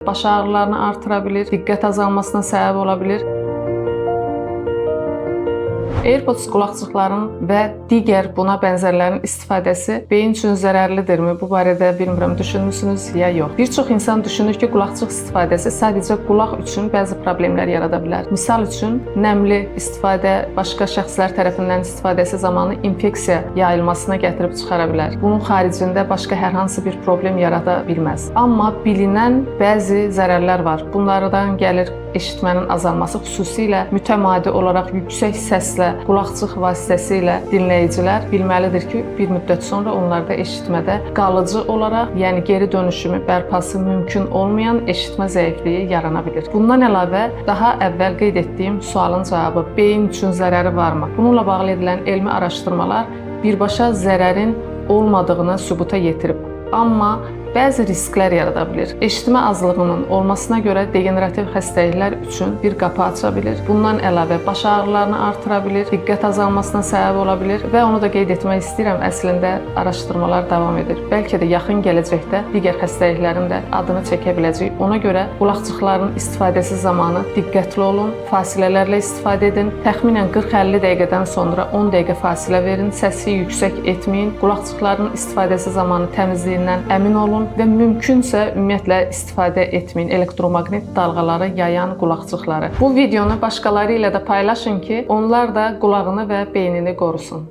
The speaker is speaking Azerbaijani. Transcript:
Baş ağrılarını artıra bilir, diqqət azalmasına səbəb ola bilir. AirPods qulaqçıqların və digər buna bənzərlərin istifadəsi beyin üçün zərərlidirmi? Bu barədə bilmirəm, düşünmüsünüz ya yox. Bir çox insan düşünür ki, qulaqçıq istifadəsi sadəcə qulaq üçün bəzi problemlər yarada bilər. Misal üçün, nəmli istifadə başqa şəxslər tərəfindən istifadəsi zamanı infeksiya yayılmasına gətirib çıxara bilər. Bunun xaricində başqa hər hansı bir problem yarada bilməz. Amma bilinən bəzi zərərlər var. Bunlardan gəlir eşitmənin azalması, xüsusilə mütəmadi olaraq yüksək səslə qulaqçıq vasitəsilə dinləyicilər bilməlidir ki, bir müddət sonra onlarda eşitmədə qalıcı olaraq, yəni geri dönüşümü, bərpası mümkün olmayan eşitmə zəifliyi yarana bilir. Bundan əlavə, daha əvvəl qeyd etdiyim sualın cavabı, beyin üçün zərəri varmı? Bununla bağlı edilən elmi araşdırmalar birbaşa zərərin olmadığını sübuta yetirib. Amma bəzi risklər yarada bilir. Eşitmə azlığının olmasına görə degenerativ xəstəliklər üçün bir qapı aça bilir. Bundan əlavə baş ağrılarını artıra bilir, diqqət azalmasına səbəb ola bilir və onu da qeyd etmək istəyirəm, əslində araşdırmalar davam edir. Bəlkə də yaxın gələcəkdə digər xəstəliklərin də adını çəkə biləcək. Ona görə qulaqçıqların istifadəsi zamanı diqqətli olun, fasilələrlə istifadə edin. Təxminən 40-50 dəqiqədən sonra 10 dəqiqə fasilə verin, səsi yüksək etməyin. Qulaqçıqların istifadəsi zamanı təmizliyindən əmin olun və mümkünsə ümumiyyətlə istifadə etməyin elektromaqnit dalğaları yayan qulaqçıqları. Bu videonu başqaları ilə də paylaşın ki, onlar da qulağını və beynini qorusun.